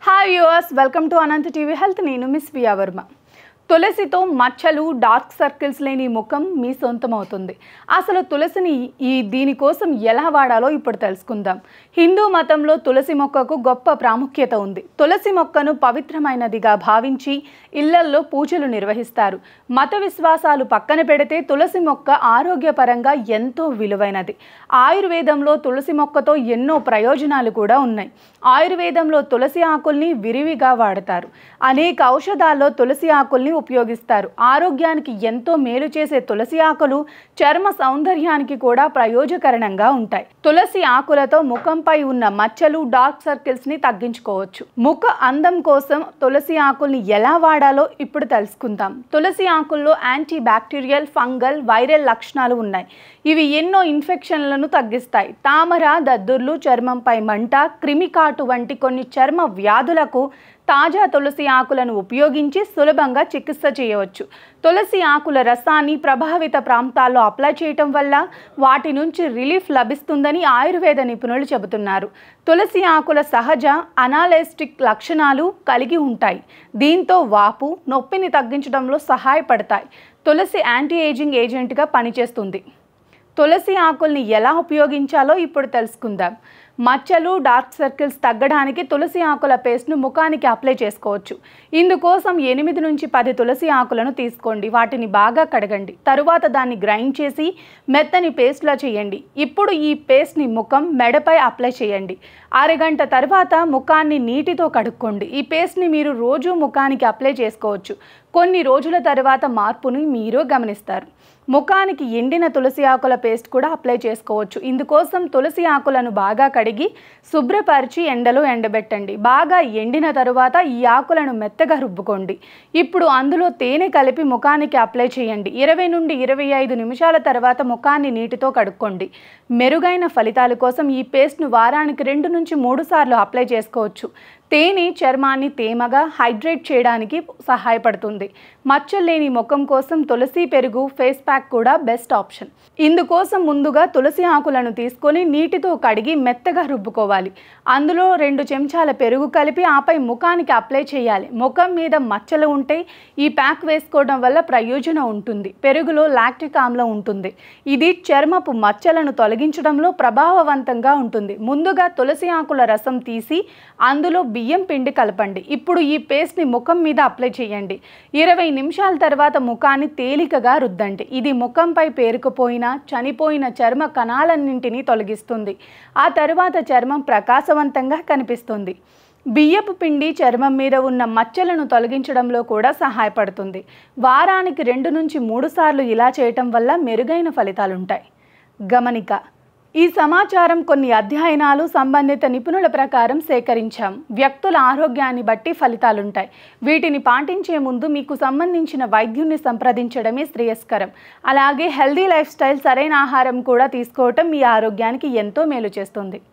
Hi viewers, welcome to Anantha TV health. నేను miss via Varma. తులసితో మచ్చలు, dark circles లేని ముఖం మీ సొంతమవుతుంది. అసలు తులసిని దీనికోసం ఎలా వాడాలో ఇప్పుడు తెలుసుకుందాం. హిందూ మతంలో తులసి మొక్కకు గొప్ప ప్రాముఖ్యత ఉంది. తులసి మొక్కను పవిత్రమైనదిగా భావించి ఇళ్లల్లో పూజలు నిర్వహిస్తారు. మత విశ్వాసాలు పక్కన పెడితే తులసి మొక్క ఆరోగ్యపరంగా ఎంతో విలువైనది. ఆయుర్వేదంలో తులసి మొక్కతో ఎన్నో ప్రయోజనాలు కూడా ఉన్నాయి. ఆయుర్వేదంలో తులసి ఆకుల్ని విరివిగా వాడతారు. అనేక ఔషధాల్లో తులసి ఆకుల్ని ఉపయోగిస్తారు. ఆరోగ్యానికి ఎంతో మేలు చేసే తులసి ఆకులు చర్మ సౌందర్యానికి కూడా ప్రయోజకరంగా ఉంటాయి. తులసి ఆకులతో ముఖంపై ఉన్న మచ్చలు, డార్క్ సర్కిల్స్ ని తగ్గించుకోవచ్చు. ముఖ అందం కోసం తులసి ఆకుల్ని ఎలా వాడాలో ఇప్పుడు తెలుసుకుందాం. తులసి ఆకుల్లో యాంటీ బ్యాక్టీరియల్, ఫంగల్, వైరల్ లక్షణాలు ఉన్నాయి. ఇవి ఎన్నో ఇన్ఫెక్షన్లను తగ్గిస్తాయి. తామర, దద్దుర్లు, చర్మంపై మంట, క్రిమికాటు వంటి కొన్ని చర్మ వ్యాధులకు తాజా తులసి ఆకులను ఉపయోగించి సులభంగా చికిత్స చేయవచ్చు. తులసి ఆకుల రసాన్ని ప్రభావిత ప్రాంతాల్లో అప్లై చేయటం వల్ల వాటి నుంచి రిలీఫ్ లభిస్తుందని ఆయుర్వేద నిపుణులు చెబుతున్నారు. తులసి ఆకుల సహజ అనాలెస్టిక్ లక్షణాలు కలిగి ఉంటాయి. దీంతో వాపు, నొప్పిని తగ్గించడంలో సహాయపడతాయి. తులసి యాంటీ ఏజింగ్ ఏజెంట్గా పనిచేస్తుంది. తులసి ఆకుల్ని ఎలా ఉపయోగించాలో ఇప్పుడు తెలుసుకుందాం. మచ్చలు, డార్క్ సర్కిల్స్ తగ్గడానికి తులసి ఆకుల పేస్ట్ను ముఖానికి అప్లై చేసుకోవచ్చు. ఇందుకోసం 8 నుంచి 10 తులసి ఆకులను తీసుకోండి. వాటిని బాగా కడగండి. తరువాత దాన్ని గ్రైండ్ చేసి మెత్తని పేస్ట్లా చేయండి. ఇప్పుడు ఈ పేస్ట్ని ముఖం, మెడపై అప్లై చేయండి. అరగంట తర్వాత ముఖాన్ని నీటితో కడుక్కోండి. ఈ పేస్ట్ని మీరు రోజు ముఖానికి అప్లై చేసుకోవచ్చు. కొన్ని రోజుల తర్వాత మార్పుని మీరు గమనిస్తారు. ముఖానికి ఎండిన తులసి ఆకుల పేస్ట్ కూడా అప్లై చేసుకోవచ్చు. ఇందుకోసం తులసి ఆకులను బాగా కడిగి శుభ్రపరిచి ఎండలో ఎండబెట్టండి. బాగా ఎండిన తరువాత ఈ ఆకులను మెత్తగా రుబ్బుకోండి. ఇప్పుడు అందులో తేనె కలిపి ముఖానికి అప్లై చేయండి. 20 నుండి 25 నిమిషాల తర్వాత ముఖాన్ని నీటితో కడుక్కోండి. మెరుగైన ఫలితాల కోసం ఈ పేస్ట్ను వారానికి 2 నుంచి 3 సార్లు అప్లై చేసుకోవచ్చు. తేనె చర్మాన్ని తేమగా, హైడ్రేట్ చేయడానికి సహాయపడుతుంది. మచ్చలు లేని ముఖం కోసం తులసి పెరుగు ఫేస్ ప్యాక్ కూడా బెస్ట్ ఆప్షన్. ఇందుకోసం ముందుగా తులసి ఆకులను తీసుకొని నీటితో కడిగి మెత్తగా రుబ్బుకోవాలి. అందులో 2 చెంచాల పెరుగు కలిపి ఆపై ముఖానికి అప్లై చేయాలి. ముఖం మీద మచ్చలు ఉంటే ఈ ప్యాక్ వేసుకోవడం వల్ల ప్రయోజనం ఉంటుంది. పెరుగులో లాక్టిక్ ఆమ్లం ఉంటుంది. ఇది చర్మపు మచ్చలను తొలగించడంలో ప్రభావవంతంగా ఉంటుంది. ముందుగా తులసి ఆకుల రసం తీసి అందులో బియ్యం పిండి కలపండి. ఇప్పుడు ఈ పేస్ట్ని ముఖం మీద అప్లై చేయండి. 20 నిమిషాల తర్వాత ముఖాన్ని తేలికగా రుద్దండి. ఇది ముఖంపై పేరుకుపోయిన, చనిపోయిన చర్మ కణాలన్నింటినీ తొలగిస్తుంది. ఆ తరువాత చర్మం ప్రకాశవంతంగా కనిపిస్తుంది. బియ్యపు పిండి చర్మం మీద ఉన్న మచ్చలను తొలగించడంలో కూడా సహాయపడుతుంది. వారానికి 2 నుంచి 3 సార్లు ఇలా చేయటం వల్ల మెరుగైన ఫలితాలుంటాయి. గమనిక: ఈ సమాచారం కొన్ని అధ్యయనాలు, సంబంధిత నిపుణుల ప్రకారం సేకరించాం. వ్యక్తుల ఆరోగ్యాన్ని బట్టి ఫలితాలుంటాయి. వీటిని పాటించే ముందు మీకు సంబంధించిన వైద్యుని సంప్రదించడమే శ్రేయస్కరం. అలాగే హెల్దీ లైఫ్ స్టైల్, సరైన ఆహారం కూడా తీసుకోవటం మీ ఆరోగ్యానికి ఎంతో మేలు చేస్తుంది.